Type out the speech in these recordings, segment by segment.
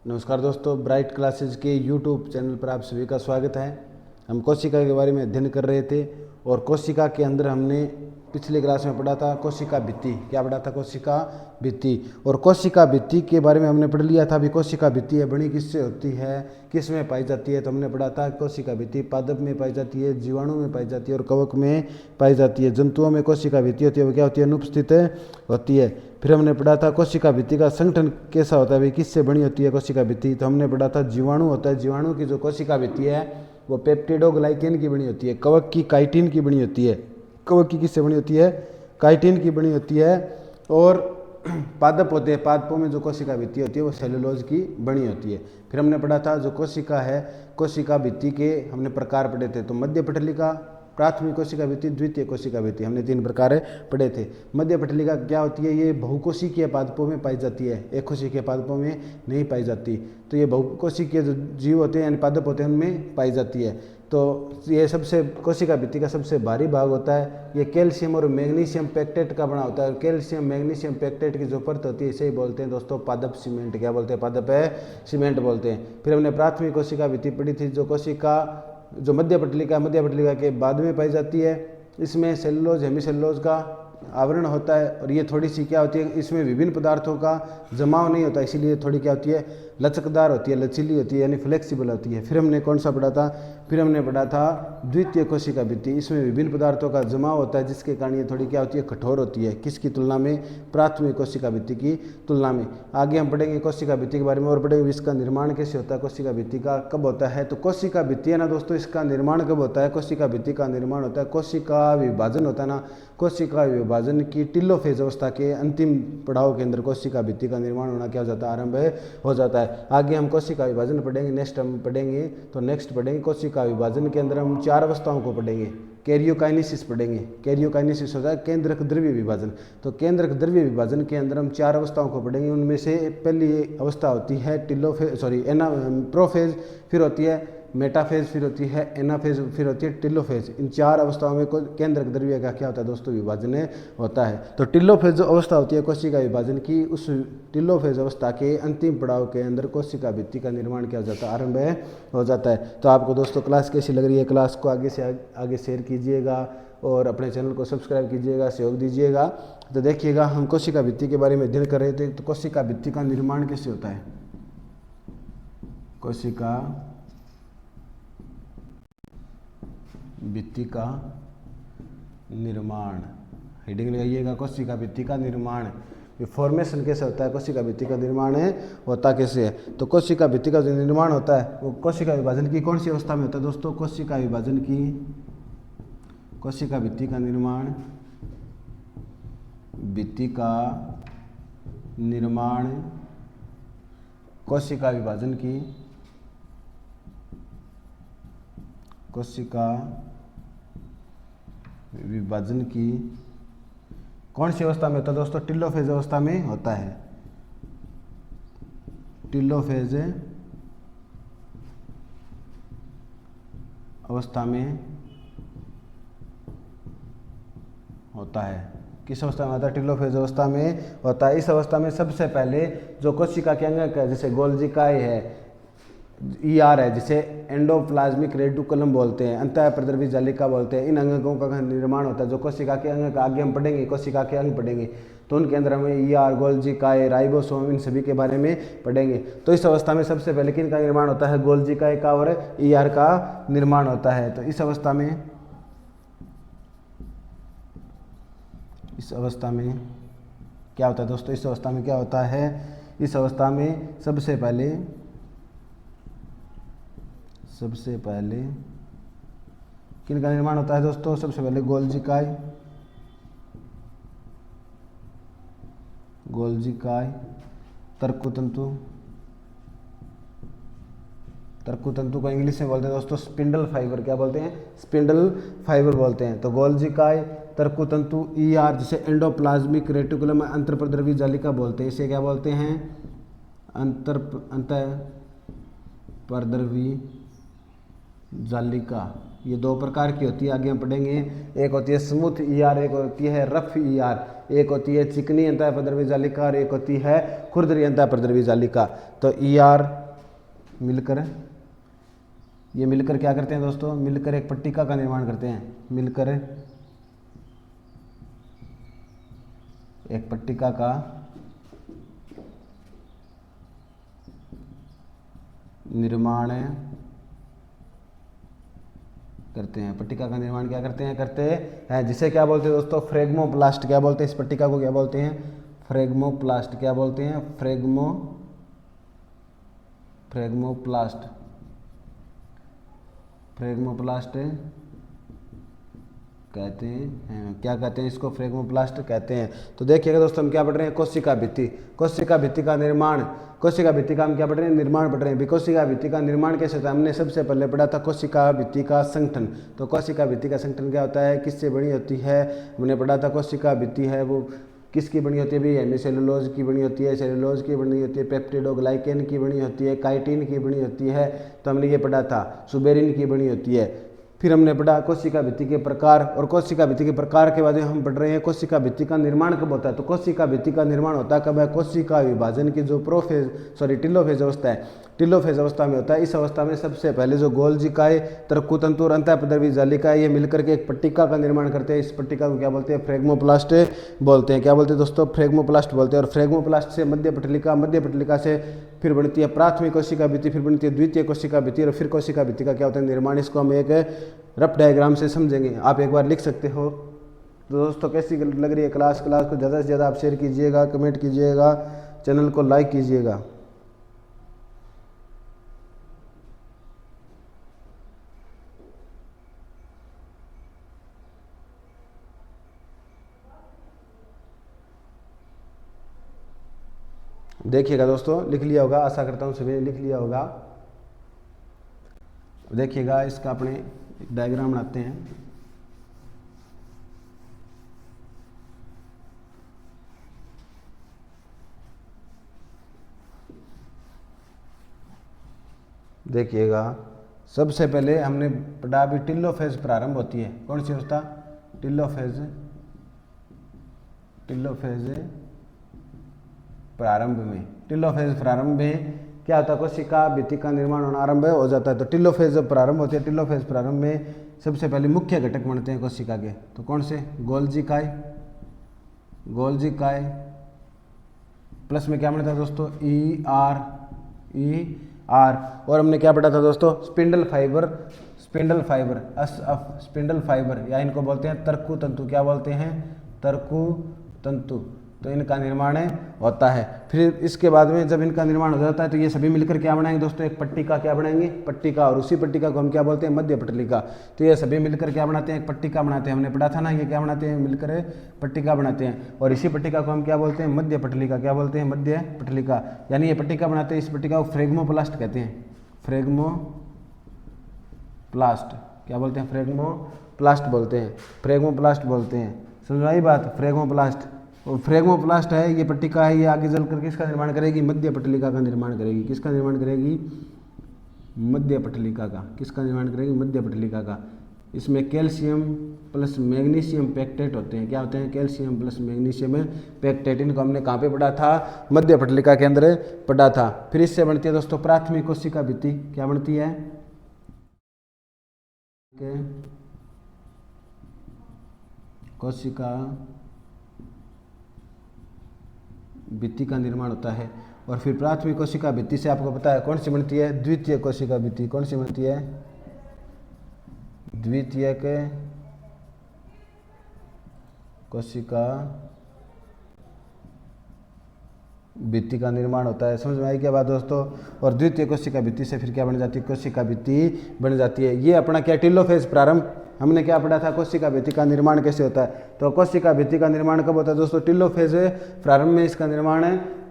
नमस्कार दोस्तों, bright classes के यूट्यूब चैनल पर आप सभी का स्वागत है। हम कोशिका के बारे में अध्ययन कर रहे थे और कोशिका के अंदर हमने पिछले क्लास में पढ़ा था कोशिका भित्ति। क्या पढ़ा था? कोशिका भित्ति। और कोशिका भित्ति के बारे में हमने पढ़ लिया था। अभी कोशिका भित्ति है बनी किससे होती है, किस में पाई जाती है, तो हमने पढ़ा था कोशिका भित्ति पादप में पाई जाती है, जीवाणु में पाई जाती है और कवक में पाई जाती है। जंतुओं में कोशिका भित्ति होती है, वो क्या होती है? अनुपस्थित होती है। फिर हमने पढ़ा था कोशिका भित्ति का संगठन कैसा होता है, भाई किससे बनी होती है कोशिका भित्ति, तो हमने पढ़ा था जीवाणु होता है। जीवाणु की जो कोशिका भित्ति है वो पेप्टिडोग्लाइकेन की बनी होती है। कवक की काइटिन की बनी होती है। कवक की किससे बनी होती है? काइटिन की बनी होती है। और पादप होते हैं, पादपों में जो कोशिका भित्ति होती है वो सेलुलोज की बनी होती है। फिर हमने पढ़ा था जो कोशिका है, कोशिका भित्ति के हमने प्रकार पढ़े थे। तो मध्य पटलिका, प्राथमिक कोशिका भित्ति, द्वितीय कोशिका भित्ति, हमने 3 प्रकार पढ़े थे। मध्य पटलिका क्या होती है? ये बहुकोशिकीय पादपों में पाई जाती है, एक कोशिकीय पादपों में नहीं पाई जाती। तो ये बहुकोशिकीय जो जीव होते हैं यानी पादप होते हैं उनमें पाई जाती है। तो ये सबसे कोशिका भित्ति का सबसे भारी भाग होता है। ये कैल्शियम और मैग्नीशियम पेक्टेट का बना होता है। कैल्शियम मैग्नीशियम पेक्टेट की जो परत होती है इसे ही बोलते हैं दोस्तों पादप सीमेंट। क्या बोलते हैं? पादप है सीमेंट बोलते हैं। फिर हमने प्राथमिक कोशिका भित्ति पढ़ी थी, जो कोशिका जो मध्य पटलिका के बाद में पाई जाती है। इसमें सेलुलोज हेमीसेलुलोज का आवरण होता है और ये थोड़ी सी क्या होती है, इसमें विभिन्न पदार्थों का जमाव नहीं होता, इसीलिए थोड़ी क्या होती है, लचकदार होती है, लचीली होती है, यानी फ्लेक्सिबल होती है। फिर हमने कौन सा पढ़ा था? फिर हमने पढ़ा था द्वितीय कोशिका भित्ति। इसमें विभिन्न पदार्थों का जमाव होता है जिसके कारण ये थोड़ी क्या होती है, कठोर होती है। किसकी तुलना में? प्राथमिक कोशिका भित्ति की तुलना में। आगे हम पढ़ेंगे कोशिका भित्ति के बारे में और पढ़ेंगे इसका निर्माण कैसे होता है, कोशिका भित्ति का कब होता है। तो कोशिका भित्ति है ना दोस्तों, इसका निर्माण कब होता है? कोशिका भित्ति का निर्माण होता है, कोशिका विभाजन होता है ना, कोशिका विभाजन की टेलोफेज अवस्था के अंतिम पड़ाव के अंदर कोशिका भित्ति का निर्माण होना क्या हो जाता है? आरंभ हो जाता है। आगे हम कोशिका विभाजन पढ़ेंगे, नेक्स्ट हम पढ़ेंगे तो नेक्स्ट पढ़ेंगे कोशिका विभाजन के अंदर हम 4 अवस्थाओं को पढ़ेंगे। कैरियोकाइनेसिस पढ़ेंगे। कैरियोकाइनेसिस होता है केंद्रक द्रव्य विभाजन। तो केंद्रक द्रव्य विभाजन के अंदर हम 4 अवस्थाओं को पढ़ेंगे। उनमें से पहली अवस्था होती है प्रोफेज, फिर होती है मेटाफेज, फिर होती है एनाफेज, फिर होती है टिलोफेज। इन 4 अवस्थाओं में केंद्रक द्रव्य का क्या होता है दोस्तों? विभाजन होता है। तो टिलोफेज जो अवस्था होती है कोशिका विभाजन की, उस टिलोफेज अवस्था के अंतिम पड़ाव के अंदर कोशिका भित्ति का निर्माण किया जाता है, आरंभ हो जाता है। तो आपको दोस्तों क्लास कैसी लग रही है? क्लास को आगे से आगे शेयर कीजिएगा और अपने चैनल को सब्सक्राइब कीजिएगा, सहयोग दीजिएगा। तो देखिएगा, हम कोशिका भित्ति के बारे में अध्ययन कर रहे थे। तो कोशिका भित्ति का निर्माण कैसे होता है? कोशिका भित्ति का निर्माण, हेडिंग लगाइएगा, कोशिका भित्ति का निर्माण। ये फॉर्मेशन कैसे होता है? कोशिका भित्ति का निर्माण होता कैसे है? तो कोशिका भित्ति का जो निर्माण होता है वो कोशिका विभाजन की कौन सी अवस्था में होता है दोस्तों? कोशिका विभाजन की, कोशिका भित्ति का निर्माण, भित्ति का निर्माण कोशिका विभाजन की, कोशिका विभाजन की कौन सी अवस्था में होता है दोस्तों? टिलोफेज अवस्था में होता है। टिलोफेज अवस्था में होता है। किस अवस्था में होता है? टिलोफेज अवस्था में होता है। इस अवस्था में सबसे पहले जो कोशिका के अंग है, जैसे गोल्जिकाए है, ER है, जिसे एंडोप्लाज्मिक रेटिकुलम बोलते हैं, अंतःप्रद्रवी जालिका बोलते हैं, इन अंगों का निर्माण होता है। जो कोशिका के अंग का आगे हम पढ़ेंगे, कोशिका के अंग पढ़ेंगे तो उनके अंदर हमें ER, गोल्जिकाए, राइबोसोम, इन सभी के बारे में पढ़ेंगे। तो इस अवस्था में सबसे पहले किन का निर्माण होता है? गोल्जिकाए का और ER का निर्माण होता है। तो इस अवस्था में क्या होता है दोस्तों? इस अवस्था में क्या होता है? इस अवस्था में सबसे पहले किन का निर्माण होता है दोस्तों? सबसे पहले गोल्जिकाए, तर्कुतंतु को इंग्लिश में बोलते हैं दोस्तों स्पिंडल फाइबर। क्या बोलते हैं? स्पिंडल फाइबर बोलते हैं। तो गोल्जिकाए, तर्कुतंतु, ER जिसे एंडोप्लाज्मिक रेटिकुलम अंतःप्रद्रवी जालिका बोलते हैं, इसे क्या बोलते हैं? अंतःप्रद्रवी जालिका, ये दो प्रकार की होती है, आगे हम पढ़ेंगे। एक होती है स्मूथ ईआर, एक होती है रफ ईआर, एक होती है चिकनी अंतःपद्रवी जालिका और एक होती है खुरदरी अंतःपद्रवी जालिका। तो ईआर मिलकर, ये मिलकर क्या करते हैं दोस्तों, मिलकर एक पट्टिका का निर्माण करते हैं, मिलकर एक पट्टिका का निर्माण करते हैं। पट्टिका का निर्माण क्या करते हैं, जिसे क्या बोलते हैं दोस्तों, फ्रेगमोप्लास्ट। क्या बोलते हैं इस पट्टिका को, क्या बोलते हैं, फ्रेगमोप्लास्ट। क्या बोलते हैं, फ्रेगमोप्लास्ट कहते हैं। क्या कहते हैं इसको, फ्रेगमोप्लास्ट कहते हैं। तो देखिएगा दोस्तों, हम क्या पढ़ रहे हैं, कोशिका भित्ति। कोशिका भित्ति का निर्माण, कोशिका भित्ति का हम क्या पढ़ रहे हैं, निर्माण पढ़ रहे हैं। कोशिका भित्ति का निर्माण कैसे होता है, हमने सबसे पहले पढ़ा था कोशिका भित्ति का संगठन। तो कोशिका भित्ति का संगठन क्या होता है, किससे बनी होती है, हमने पढ़ा था कोशिका भित्ति है वो किसकी बनी होती है, भी हेमीसेलुलोज की बनी होती है, सेलुलोज की बनी होती है, पेप्टिडोग्लाइकेन की बनी होती है, काइटिन की बनी होती है। तो हमने ये पढ़ा था, सुबेरिन की बनी होती है। फिर हमने पढ़ा कोशिका भित्ति के प्रकार, और कोशिका भित्ति के प्रकार के बाद हम पढ़ रहे हैं कोशिका भित्ति का निर्माण कब होता है। तो कोशिका भित्ति का निर्माण होता है कब है, कोशिका विभाजन की जो टिलोफेज अवस्था है, टिलोफेज अवस्था में होता है। इस अवस्था में सबसे पहले जो गोल्जिकाएं, तर्कुतंतु और अंतःपद्रवी जालिकाएं, ये मिलकर के एक पट्टिका का निर्माण करते हैं। इस पट्टिका को क्या बोलते हैं, फ्रेगमोप्लास्ट बोलते हैं। क्या बोलते हैं दोस्तों, फ्रेगमोप्लास्ट बोलते हैं। और फ्रेगमोप्लास्ट से मध्य पटलिका, मध्य पटलिका से फिर बनती है प्राथमिक कोशिका भित्ति, फिर बनती है द्वितीय कोशिका भित्ति, और फिर कोशिका भित्ति का क्या होता है, निर्माण। इसको हम एक रफ डायग्राम से समझेंगे, आप एक बार लिख सकते हो। तो दोस्तों कैसी लग रही है क्लास को ज़्यादा से ज़्यादा आप शेयर कीजिएगा, कमेंट कीजिएगा, चैनल को लाइक कीजिएगा। देखिएगा दोस्तों, लिख लिया होगा, आशा करता हूँ सभी ने लिख लिया होगा। देखिएगा, इसका अपने डायग्राम बनाते हैं। देखिएगा, सबसे पहले हमने पढ़ा भी टिलोफेज प्रारंभ होती है। कौन सी अवस्था, टिलोफेज प्रारंभ में। टिलोफेज प्रारंभ में क्या होता है, कोशिका भित्ति का निर्माण होना आरंभ हो जाता है। तो टिलोफेज जब प्रारंभ होती है, टिलोफेज प्रारंभ में सबसे पहले मुख्य घटक बनते हैं कोशिका के। तो कौन से, गोल्जिकाएं प्लस में क्या बनता है दोस्तों, ई आर। और हमने क्या पढ़ा था दोस्तों, स्पिंडल फाइबर या इनको बोलते हैं तर्कु तंतु। क्या बोलते हैं, तर्कु तंतु। तो इनका निर्माण होता है। फिर इसके बाद में जब इनका निर्माण हो जाता है तो ये सभी मिलकर क्या बनाएंगे दोस्तों, एक पट्टिका क्या बनाएंगे, पट्टिका। और उसी पट्टिका को हम क्या बोलते हैं, मध्य पटलिका। तो ये सभी मिलकर क्या बनाते हैं, एक पट्टिका बनाते हैं। हमने पढ़ा था ना, ये क्या बनाते हैं, मिलकर पट्टिका बनाते हैं। और इसी पट्टिका को हम क्या बोलते हैं, मध्य पटलिका। क्या बोलते हैं, मध्य पटलिका। यानी ये पट्टिका बनाते हैं, इस पट्टिका को फ्रेगमोप्लास्ट कहते हैं। फ्रेगमोप्लास्ट क्या बोलते हैं, फ्रेगमोप्लास्ट बोलते हैं। समझ आई बात, फ्रेगमोप्लास्ट। और फ्रेगमोप्लास्ट है, ये पट्टिका है, ये आगे चल कर किसका निर्माण करेगी, मध्य पटलिका का निर्माण करेगी। किसका निर्माण करेगी, मध्य पटलिका का। किसका निर्माण करेगी, मध्य पटलिका का। इसमें कैल्शियम प्लस मैग्नीशियम पेक्टेट होते हैं। क्या होते हैं, कैल्शियम प्लस मैग्नीशियम पेक्टेट। इनको हमने कहाँ पे पढ़ा था, मध्य पटलिका के अंदर पढ़ा था। फिर इससे बनती है दोस्तों प्राथमिक कोशिका भित्ति। क्या बनती है, कोशिका भित्ति का निर्माण होता है। और फिर प्राथमिक कोशिका भित्ति से आपको पता है कौन सी बनती है, द्वितीय कोशिका भित्ति। कौन सी बनती है, द्वितीय कोशिका भित्ति का निर्माण होता है। समझ में आई क्या बात दोस्तों। और द्वितीय कोशिका भित्ति से फिर क्या बन जाती है, कोशिका भित्ति बन जाती है। ये अपना क्या, टिलोफेज प्रारंभ। हमने क्या पढ़ा था, कोशिका भित्ति का निर्माण कैसे होता है। तो कोशिका भित्ति का निर्माण कब होता है दोस्तों, टिलोफेज प्रारंभ में इसका निर्माण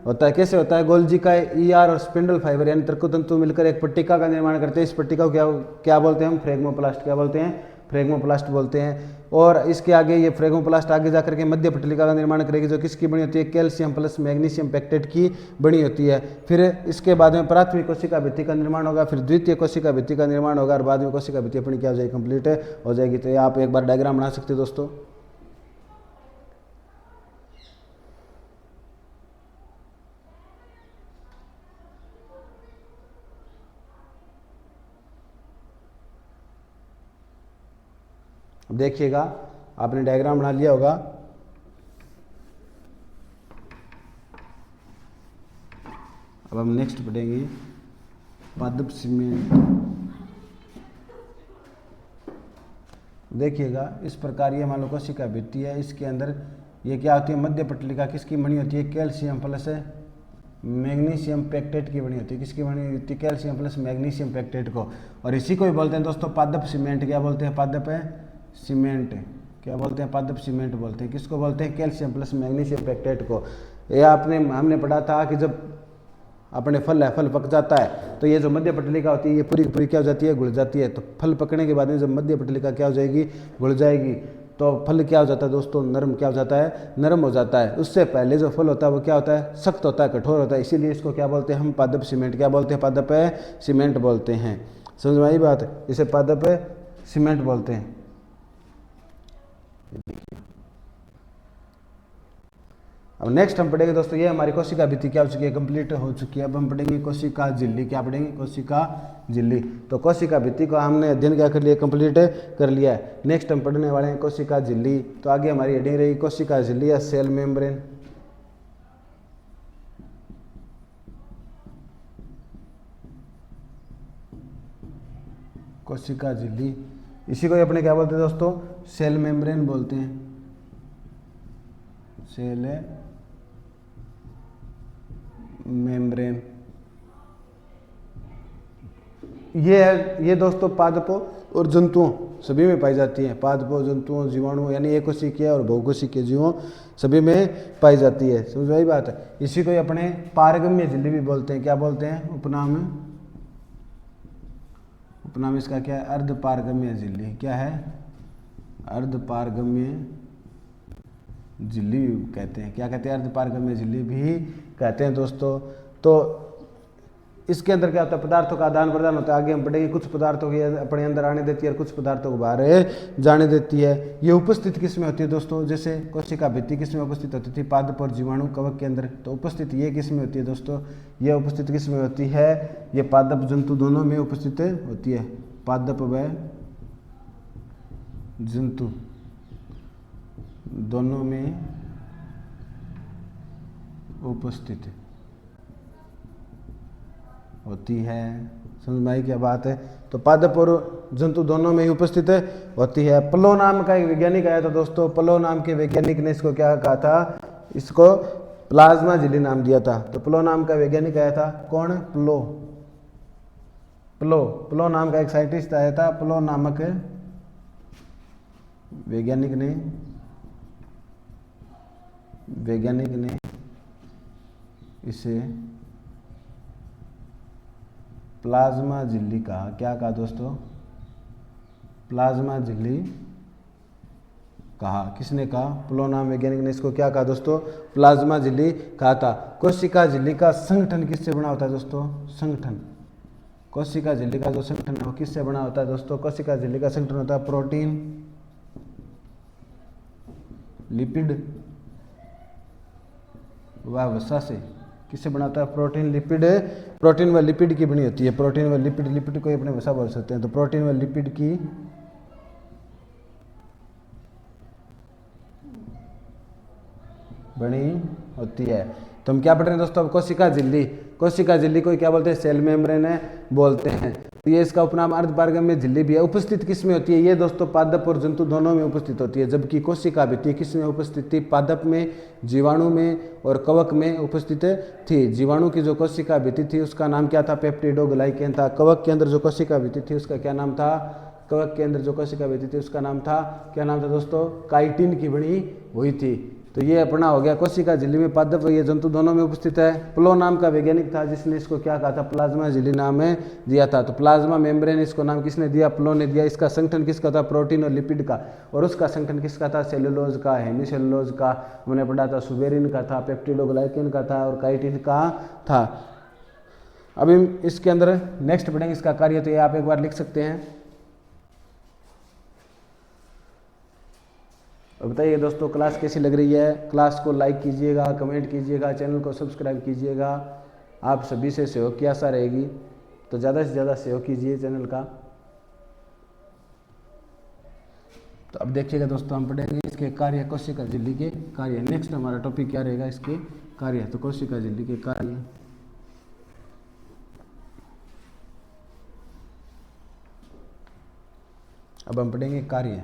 होता है। कैसे होता है, गोल्जिकाएं, ईआर और स्पिंडल फाइबर यानी तर्कुतंतु मिलकर एक पट्टिका का निर्माण करते हैं। इस पट्टिका को क्या बोलते हैं हम, फ्रेगमोप्लास्ट। क्या बोलते हैं, फ्रेगमोप्लास्ट बोलते हैं। और इसके आगे ये फ्रेगमोप्लास्ट आगे जाकर के मध्य पटलिका का निर्माण करेगी, जो किसकी बनी होती है, कैल्शियम प्लस मैग्नीशियम पेक्टेट की बनी होती है। फिर इसके बाद में प्राथमिक कोशिका भित्ति का निर्माण होगा, फिर द्वितीय कोशिका भित्ति का निर्माण होगा, और बाद में कोशिका भित्ति अपनी क्या हो जाएगी, कंप्लीट हो जाएगी। तो ये आप एक बार डायग्राम बना सकते हो दोस्तों। देखिएगा, आपने डायग्राम बना लिया होगा। अब हम नेक्स्ट पढ़ेंगे पादप सीमेंट। देखिएगा, इस प्रकार ये मान लो कोशिका भित्ति है, इसके अंदर ये क्या होती है, मध्य पटलिका किसकी बनी होती है, कैल्शियम प्लस मैग्नीशियम पेक्टेट की बनी होती है। किसकी बनी होती है, कैल्शियम प्लस मैग्नीशियम पेक्टेट को। और इसी को ही बोलते हैं दोस्तों पादप सीमेंट। क्या बोलते हैं, पादप है सीमेंट। क्या बोलते हैं, पादप सीमेंट बोलते हैं। किसको बोलते हैं, कैल्शियम प्लस मैग्नीशियम पेक्टेट को। ये हमने पढ़ा था कि जब अपने फल है, फल पक जाता है तो ये जो मध्य पटलिका होती है ये पूरी पूरी क्या हो जाती है, घुल जाती है। तो फल पकने के बाद में जब मध्य पटलिका क्या हो जाएगी, घुल जाएगी, तो फल क्या हो जाता है दोस्तों, नरम क्या हो जाता है, नरम हो जाता है। उससे पहले जो फल होता है वो क्या होता है, सख्त होता है, कठोर होता है। इसीलिए इसको क्या बोलते हैं हम, पादप सीमेंट। क्या बोलते हैं, पादप सीमेंट बोलते हैं। समझ में आई बात, इसे पादप सीमेंट बोलते हैं। अब नेक्स्ट हम पढ़ेंगे दोस्तों, ये हमारी कोशिका भित्ति क्या हो चुकी है, कंप्लीट हो चुकी है। अब हम पढ़ेंगे कोशिका झिल्ली। क्या पढ़ेंगे, कोशिका झिल्ली। तो कोशिका भित्ति को हमने अध्ययन क्या कर लिया, कंप्लीट कर लिया है। नेक्स्ट हम पढ़ने वाले हैं कोशिका झिल्ली। तो आगे हमारी हेडिंग रहेगी कोशिका झिल्ली या सेल मेम्ब्रेन। कोशिका झिल्ली, इसी को अपने क्या बोलते हैं दोस्तों, सेल मेम्ब्रेन बोलते हैं। सेल मेम्ब्रेन ये दोस्तों पादपों और जंतुओं सभी में पाई जाती है। पादपों, जंतुओं, जीवाणु यानी एकोशिकीय और बहुकोशिकीय जीवों सभी में पाई जाती है। समझ में आई बात है। इसी को अपने पारगम्य झिल्ली भी बोलते हैं। क्या बोलते हैं, उपनाम इसका क्या है, अर्धपारगम्य झिल्ली। क्या है, अर्धपारगम्य झिल्ली कहते हैं। क्या कहते हैं, अर्धपारगम्य झिल्ली भी कहते हैं दोस्तों। तो इसके अंदर क्या होता है, पदार्थों का आदान प्रदान होता है। आगे हम पढ़ेंगे, कुछ पदार्थों की अपने अंदर आने देती है और कुछ पदार्थों को बाहर जाने देती है। ये उपस्थित किस में होती है दोस्तों, जैसे कोशिका भित्ति किस में उपस्थित होती थी, पादप और जीवाणु कवक के अंदर। तो उपस्थित ये किस में होती है दोस्तों, ये उपस्थित किस में होती है, ये पादप जंतु दोनों में उपस्थित होती है। पादप व जंतु दोनों में उपस्थित होती है। समझ में आई क्या बात है। तो पादप और जंतु दोनों में ही उपस्थित होती है। प्लो नाम का एक वैज्ञानिक आया था दोस्तों। प्लो नाम के वैज्ञानिक ने इसको क्या कहा था, इसको प्लाज्मा झिल्ली नाम दिया था। तो प्लो नाम का वैज्ञानिक आया था, कौन, प्लो नाम का एक साइंटिस्ट आया था। प्लो नामक वैज्ञानिक ने इसे प्लाज्मा झिल्ली कहा। क्या कहा दोस्तों, प्लाज्मा झिल्ली कहा। किसने कहा, प्लो नाम वैज्ञानिक ने इसको क्या कहा दोस्तों, प्लाज्मा झिल्ली कहा था। कोशिका झिल्ली का संगठन किससे बना होता है दोस्तों, संगठन, कोशिका झिल्ली का जो संगठन है वो किससे बना होता है दोस्तों, कोशिका झिल्ली का संगठन होता है प्रोटीन, लिपिड व वसा से। किससे बना होता है, प्रोटीन, लिपिड, प्रोटीन व लिपिड की बनी होती है। प्रोटीन व लिपिड, लिपिड को अपने वसा बोल सकते हैं। तो प्रोटीन व लिपिड की बनी होती है। तो हम क्या पढ़ रहे हैं दोस्तों, कोशिका झिल्ली। कोशिका झिल्ली को क्या बोलते हैं, सेल मेम्ब्रेन बोलते हैं। तो ये इसका उपनाम अर्धपारगम्य झिल्ली भी है। उपस्थित किस में होती है, ये दोस्तों पादप और जंतु दोनों में उपस्थित होती है। जबकि कोशिका भित्ति किस में उपस्थित थी, पादप में, जीवाणु में और कवक में उपस्थित थी। जीवाणु की जो कोशिका भित्ति थी उसका नाम क्या था, पेप्टिडोग्लाइकेन था। कवक के अंदर जो कोशिका भित्ति थी उसका क्या नाम था, कवक के अंदर जो कोशिका भित्ति थी उसका नाम था, क्या नाम था दोस्तों, काइटिन की बनी हुई थी। तो ये अपना हो गया कोशिका झिल्ली में पादप ये जंतु दोनों में उपस्थित है। प्लो नाम का वैज्ञानिक था जिसने इसको क्या कहा था, प्लाज्मा झिल्ली नाम में दिया था। तो प्लाज्मा मेम्ब्रेन इसको नाम किसने दिया, प्लो ने दिया। इसका संगठन किसका था, प्रोटीन और लिपिड का। और उसका संगठन किसका था, सेलुलोज का, हेमीसेलुलोज का, हमने पढ़ा था सुबेरिन का था, पेप्टिडोग्लाइकेन का था और काइटिन का था। अभी इसके अंदर नेक्स्ट पढ़ेंगे इसका कार्य, तो ये आप एक बार लिख सकते हैं। और बताइए दोस्तों क्लास कैसी लग रही है। क्लास को लाइक कीजिएगा, कमेंट कीजिएगा, चैनल को सब्सक्राइब कीजिएगा। आप सभी से सहयोग की आशा रहेगी, तो ज़्यादा से ज़्यादा सहयोग कीजिए चैनल का। तो अब देखिएगा दोस्तों, हम पढ़ेंगे इसके कार्य, कोशिका झिल्ली के कार्य। नेक्स्ट हमारा टॉपिक क्या रहेगा, इसके कार्य। तो कोशिका झिल्ली के कार्य, अब हम पढ़ेंगे कार्य।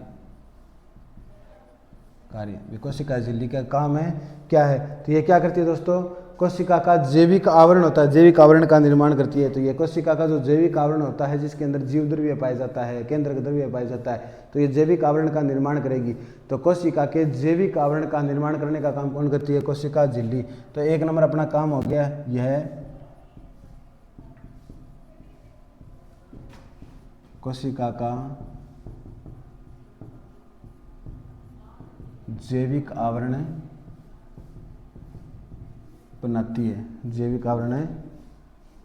कोशिका झिल्ली का काम है क्या है, तो ये क्या करती है दोस्तों, कोशिका का जैविक आवरण होता है, जैविक आवरण का निर्माण करती है। तो ये कोशिका का जो जैविक आवरण होता है जिसके अंदर जीव द्रव्य पाया जाता है, केंद्रक द्रव्य पाया जाता है, तो ये जैविक आवरण का निर्माण करेगी। तो कोशिका के जैविक आवरण का निर्माण करने का काम कौन करती है, कोशिका झिल्ली। तो एक नंबर अपना काम हो गया यह कोशिका का जैविक आवरण बनाती है, जैविक आवरण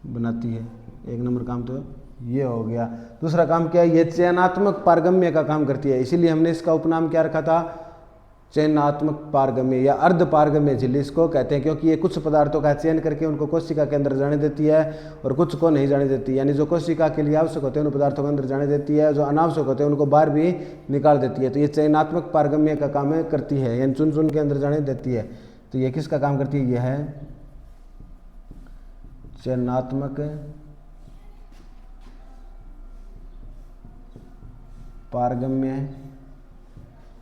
बनाती है। एक नंबर काम तो ये हो गया। दूसरा काम क्या है, ये चयनात्मक पारगम्य का काम करती है, इसीलिए हमने इसका उपनाम क्या रखा था, चयनात्मक पारगम्य या अर्ध पारगम्य झिल्ली इसको कहते हैं, क्योंकि ये कुछ पदार्थों का चयन करके उनको कोशिका के अंदर जाने देती है और कुछ को नहीं जाने देती। यानी जो कोशिका के लिए आवश्यक होते हैं उन पदार्थों के अंदर जाने देती है, जो अनावश्यक होते हैं उनको बाहर भी निकाल देती है। तो ये चयनात्मक पारगम्य का काम करती है, यानी चुन चुन के अंदर जाने देती है। तो ये किसका काम करती है, यह है चयनात्मक पारगम्य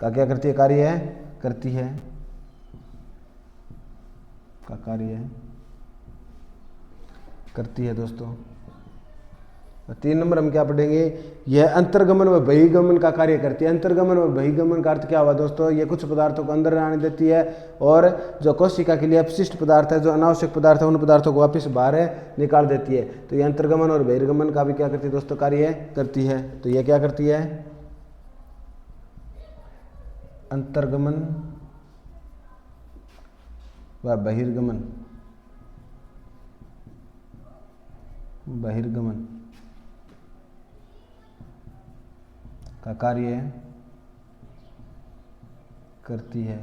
का क्या करती है, कार्य है, करती है, का कार्य है, करती है दोस्तों। 3 नंबर हम क्या पढ़ेंगे, यह अंतर्गमन व बहिर्गमन का कार्य करती है। अंतर्गमन व बहिर्गमन का अर्थ क्या हुआ दोस्तों, ये कुछ पदार्थों को अंदर आने देती है और जो कोशिका के लिए अपशिष्ट पदार्थ है, जो अनावश्यक पदार्थ है, उन पदार्थों को वापस बाहर निकाल देती है। तो ये अंतर्गमन और बहिर्गमन का भी क्या करती है दोस्तों, कार्य करती है। तो ये क्या करती है, अंतर्गमन व बहिर्गमन, बहिर्गमन का कार्य करती है।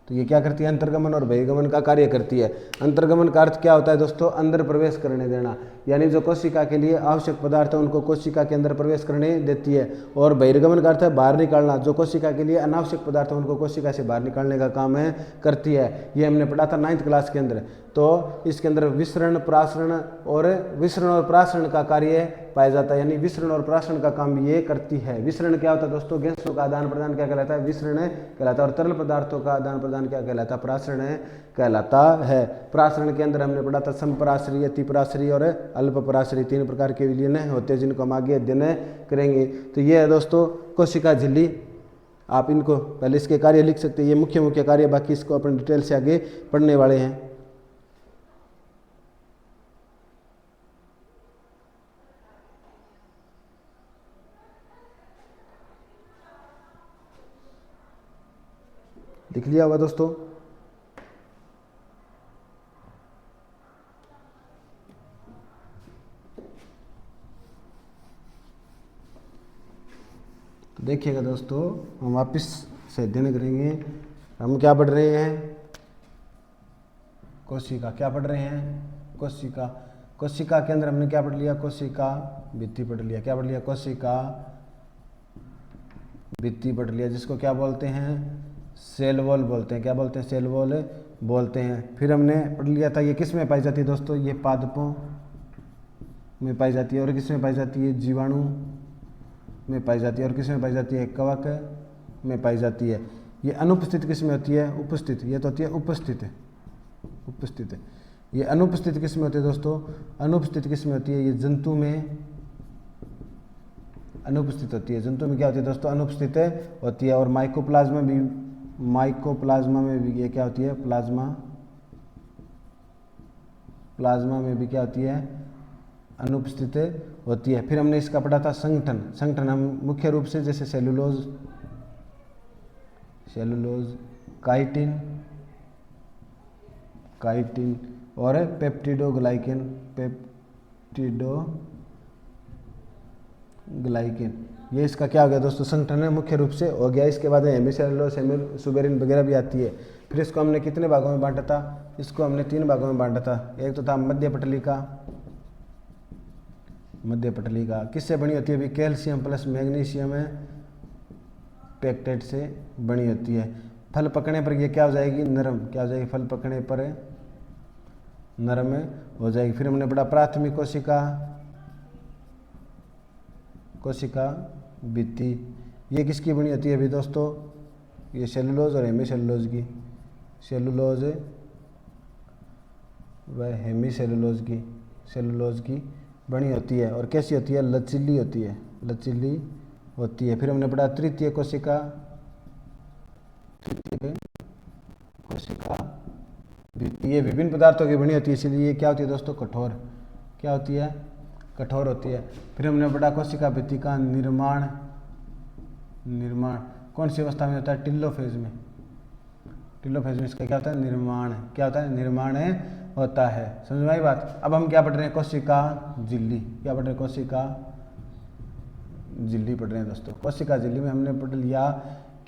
तो ये क्या करती है, अंतर्गमन और बहिर्गमन का कार्य करती है। अंतर्गमन का अर्थ क्या होता है दोस्तों, अंदर प्रवेश करने देना, यानी जो कोशिका के लिए आवश्यक पदार्थ है उनको कोशिका के अंदर प्रवेश करने देती है। और बहिर्गमन का अर्थ है बाहर निकालना, जो कोशिका के लिए अनावश्यक पदार्थ है उनको कोशिका से बाहर निकालने का काम करती है। ये हमने पढ़ा था 9th क्लास के अंदर। तो इसके अंदर विसरण, प्रासरण और प्रासरण का कार्य पाया जाता है, यानी विसरण और प्रासरण का काम ये करती है। विसरण क्या होता है दोस्तों, गैसों का आदान प्रदान क्या कहलाता है, विसरण कहलाता है। और तरल पदार्थों का आदान प्रदान क्या कहलाता है, प्रासरण कहलाता है। प्रासरण के अंदर हमने पढ़ा था संपराश्री, अतिपराश्री और अल्पपराश्री, 3 प्रकार के विलयन होते हैं जिनको हम आगे अध्ययन करेंगे। तो ये है दोस्तों कोशिका झिल्ली। आप इनको पहले इसके कार्य लिख सकते हैं, ये मुख्य मुख्य कार्य, बाकी इसको अपन डिटेल से आगे पढ़ने वाले हैं। लिख लिया हुआ दोस्तों, तो देखिएगा दोस्तों, हम वापस से अध्ययन करेंगे। हम क्या पढ़ रहे हैं, कोशिका। क्या पढ़ रहे हैं, कोशिका। कोशिका के अंदर हमने क्या पढ़ लिया, कोशिका भित्ति पढ़ लिया। क्या पढ़ लिया, कोशिका भित्ति पढ़ लिया, जिसको क्या बोलते हैं, सेल वॉल बोलते हैं। क्या बोलते हैं, सेल वॉल बोलते हैं। फिर हमने पढ़ लिया था ये किस में पाई जाती है दोस्तों, ये पादपों में पाई जाती है। और किस में पाई जाती है, जीवाणु में पाई जाती है। और किस में पाई जाती है, कवक में पाई जाती है। ये अनुपस्थित किस में होती है, उपस्थित। ये तो होती है उपस्थित, उपस्थित। ये अनुपस्थित किस में होती है दोस्तों, अनुपस्थित किस में होती है, ये जंतु में अनुपस्थित होती है। जंतु में क्या होती है दोस्तों, अनुपस्थित होती है। और माइकोप्लाज्मा भी माइकोप्लाज्मा में भी ये क्या होती है, प्लाज्मा में भी क्या होती है, अनुपस्थित होती है। फिर हमने इसका पढ़ा था संगठन हम मुख्य रूप से जैसे सेलुलोज, काइटिन और पेप्टिडोग्लाइकेन, ये इसका क्या हो गया दोस्तों, संगठन है मुख्य रूप से हो गया। इसके बाद हेमिसेलुलोज, सुबेरिन वगैरह भी आती है। फिर इसको हमने कितने भागों में बांटा था, इसको हमने 3 भागों में बांटा था। एक तो था मध्य पटलिका किससे बनी होती है, अभी कैल्शियम प्लस मैग्नीशियम है पेक्टेट से बनी होती है। फल पकने पर ये क्या हो जाएगी, नरम, क्या हो जाएगी, फल पकने पर नरम हो जाएगी। फिर हमने पढ़ा प्राथमिक कोशिका भित्ति, ये किसकी बनी होती है अभी दोस्तों, ये सेलुलोज और हेमीसेलुलोज की, सेलुलोज व हेमीसेलुलोज की बनी होती है। और कैसी होती है, लचीली होती है। फिर हमने पढ़ा तृतीय कोशिका ये विभिन्न पदार्थों की बनी होती है, इसलिए ये क्या होती है दोस्तों, कठोर, क्या होती है, कठोर होती है। फिर हमने पढ़ा कोशिका भित्ति का निर्माण कौन सी अवस्था में होता है, टिलोफेज में इसका क्या होता है, निर्माण, क्या होता है, निर्माण होता है। समझ में आई बात। अब हम क्या पढ़ रहे हैं, कोशिका झिल्ली, क्या पढ़ रहे हैं, कोशिका झिल्ली पढ़ रहे हैं दोस्तों। कोशिका झिल्ली में हमने पढ़ लिया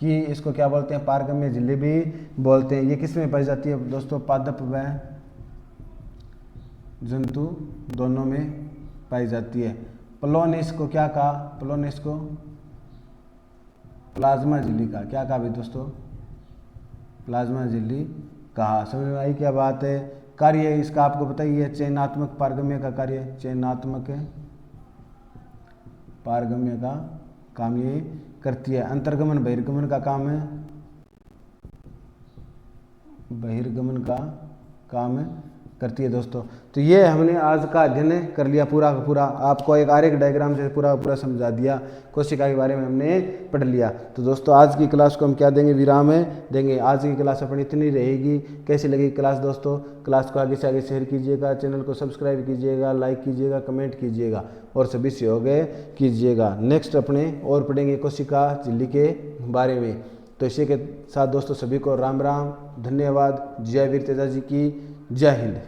कि इसको क्या बोलते हैं, पारगम्य झिल्ली भी बोलते हैं। ये किस में पाई जाती है दोस्तों, पादप व जंतु दोनों में पाई जाती है। प्लोनिस को क्या कहा, प्लोनिस को प्लाज्मा झिल्ली का क्या कहा भी दोस्तों, प्लाज्मा झिल्ली कहा। समझ में आई क्या बात है। कार्य इसका आपको पता ही है, चयनात्मक पारगम्य का कार्य, चयनात्मक पारगम्य का काम ये करती है। अंतर्गमन बहिर्गमन का काम है, बहिर्गमन का काम करती है दोस्तों। तो ये हमने आज का अध्ययन कर लिया पूरा का पूरा, आपको एक आरेख डायग्राम से पूरा का पूरा समझा दिया, कोशिका के बारे में हमने पढ़ लिया। तो दोस्तों आज की क्लास को हम क्या देंगे, विराम देंगे। आज की क्लास अपनी इतनी रहेगी। कैसी लगी क्लास दोस्तों, क्लास को आगे से आगे शेयर कीजिएगा, चैनल को सब्सक्राइब कीजिएगा, लाइक कीजिएगा, कमेंट कीजिएगा और सभी सहयोग कीजिएगा। नेक्स्ट अपने और पढ़ेंगे कोशिका झिल्ली के बारे में। तो इसी के साथ दोस्तों सभी को राम राम, धन्यवाद। जय वीर तेजा जी की जय हिंद।